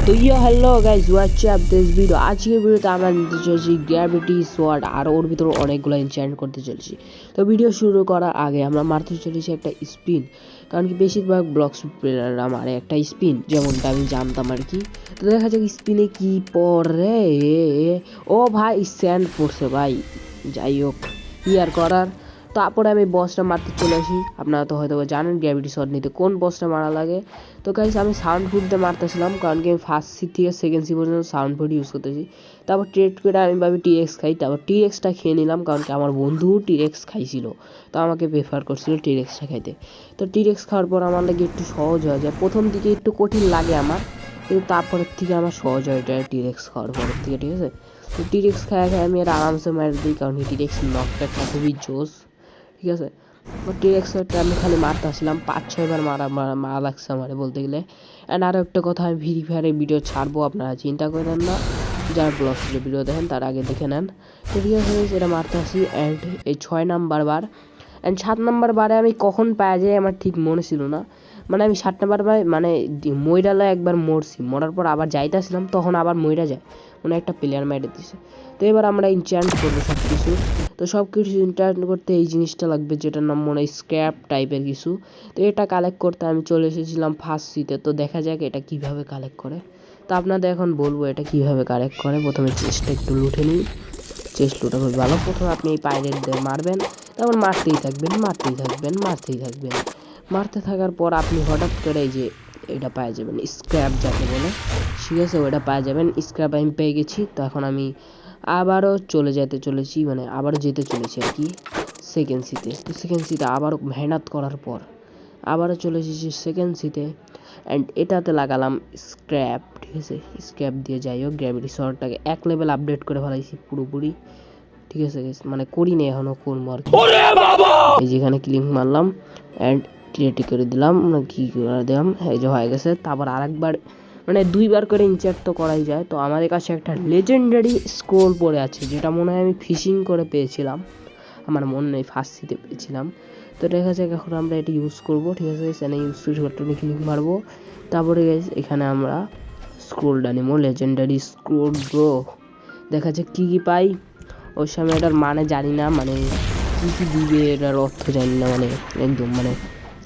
তো hello guys what's up this video আজকের ভিডিওতে আমরা নিতে চলেছি গ্র্যাভিটি সোয়ার্ড আর ওর ভিতরে অনেকগুলো এনচ্যান্ট করতে চলেছি। তো ভিডিও শুরু করার আগে আমরা মারতে চলেছি একটা স্পিন, কারণ কি বেশিরভাগ ব্লকস প্লেয়াররা মারে একটা স্পিন, যেমনটা আমি জানতাম আর কি। তো দেখা যাক স্পিনে কি পড়ে। ও ভাই স্যান্ড পড়ছে ভাই, যাই হোক কি আর করার। তারপরে আমি বসটা মারতে চলে আসি। আপনারা তো হয়তো জানেন গ্র্যাভিটি শট নিতে কোন বসটা মারা লাগে। তো গাইস আমি সাউন্ড ফুড দিয়ে মারতেছিলাম, কারণ কি আমি ফার্স্ট সি থেকে সেকেন্ড সি পর্যন্ত সাউন্ড ফুড ইউজ করতেছি। তারপর ট্রেড করে আমি ভাবি টিএক্স খাই, তারপর টিএক্সটা খেয়ে নিলাম, কারণ কি আমার বন্ধু টিএক্স খাইছিল, তো আমাকে প্রেফার করছিল টিএক্সটা খাইতে। তো টিএক্স খাওয়ার পর আমার লাগে একটু সহজ হয়ে যায়, প্রথম দিকে একটু কঠিন লাগে আমার, কিন্তু তারপরের থেকে আমার সহজ হয়ে যায় টিএক্স খাওয়ার পরের থেকে, ঠিক আছে। তো টিএক্স খায় খায় আমি আর আরামসে মার দিই, কারণ কি টিএক্স নকটা খুবই জোস, ঠিক আছে। টিএক্সটা আমি খালি মারতে আসলাম 5-6 বার মারা লাগছে আমার বলতে গেলে। অ্যান্ড আরও একটা কথা, আমি ফ্রি ফায়ারের ভিডিও ছাড়বো, আপনারা চিন্তা করেন না, যারা ব্লগসের ভিডিও দেখেন তার আগে দেখে নেন। তো ঠিক আছে এটা মারতে আসি। অ্যান্ড এই 6 নাম্বার বার অ্যান্ড 7 নাম্বার বারে আমি কখন পাওয়া যায় আমার ঠিক মনে ছিল না, মানে আমি 7 নাম্বার বারে মানে মইরালে একবার মরছি, মরার পর আবার যাইতেছিলাম, তখন আবার মইরা যায়, মানে একটা প্লেয়ার মেরে দিছে। তো এবার আমরা ইনচ্যান্ট করবো সব কিছু। তো সব কিছু ইনচ্যান্ট করতে এই জিনিসটা লাগবে, যেটার নাম মনে হয় স্ক্র্যাপ টাইপের কিছু। তো এটা কালেক্ট করতে আমি চলে এসেছিলাম ফার্স্ট সিতে। তো দেখা যাক এটা কিভাবে কালেক্ট করে। তো আপনাদের এখন বলবো এটা কিভাবে কালেক্ট করে। প্রথমে চেস্টটা একটু লুটে নিই, চেস্ট লুটা খুব ভালো। প্রথমে আপনি এই পাইরেট দিয়ে মারবেন, তারপর মারতেই থাকবেন মারতেই থাকবেন মারতেই থাকবেন। মারতে থাকার পর আপনি হঠাৎ করে এই যে এটা পাওয়া যাবেন, স্ক্র্যাপ যাকে বলে, ঠিক আছে, ওটা পাওয়া যাবেন। স্ক্র্যাপ আমি পেয়ে গেছি। তো এখন আমি আবারও চলেছি, মানে আবারও যেতে চলেছি আর কি সেকেন্ড সিতে। তো সেকেন্ড সিতে আবারও মেহনত করার পর আবারও চলে এসেছি সেকেন্ড সিতে। অ্যান্ড এটাতে লাগালাম স্ক্র্যাপ, ঠিক আছে। স্ক্র্যাপ দিয়ে যাই হোক গ্র্যাভিটি শটটাকে 1 লেভেল আপডেট করে ফেলাইছি পুরোপুরি, ঠিক আছে, মানে করিনি এখনও, করবো আর কি। এই যেখানে ক্লিক মারলাম অ্যান্ড ক্রিয়েটি করে দিলাম, কি করে দিলাম, এই যে হয়ে গেছে। তারপর আরেকবার মানে 2বার করে ইনচার্ট তো করাই যায়। তো আমাদের কাছে একটা লেজেন্ডারি স্ক্রোল পড়ে আছে, যেটা মনে হয় আমি ফিশিং করে পেয়েছিলাম, আমার মনে নেই, ফার্স্ট সিতে পেয়েছিলাম। তো দেখা যাক এখন আমরা এটা ইউজ করবো, ঠিক আছে। এখানে ইউজ বাটনে ক্লিক মারবো, তারপরে এখানে আমরা স্ক্রোলটা নেবো, লেজেন্ডারি স্ক্রোল ব্রো। দেখা যাক কী কী পাই। ওই সময় এটার মানে জানি না, মানে কী কী দিবে এটার অর্থ জানি না, মানে একদম মানে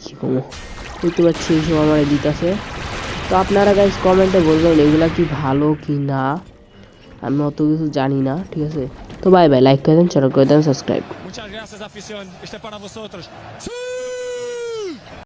কী কমো বুঝতে পারছি এইসব আমার দিতেছে। তো আপনারা গাইস কমেন্টে বলবেন এগুলা কি ভালো কি না, আমি অত কিছু জানি না, ঠিক আছে। তো বাই বাই, লাইক করে দেন, চ্যানেল করে দেন, সাবস্ক্রাইব।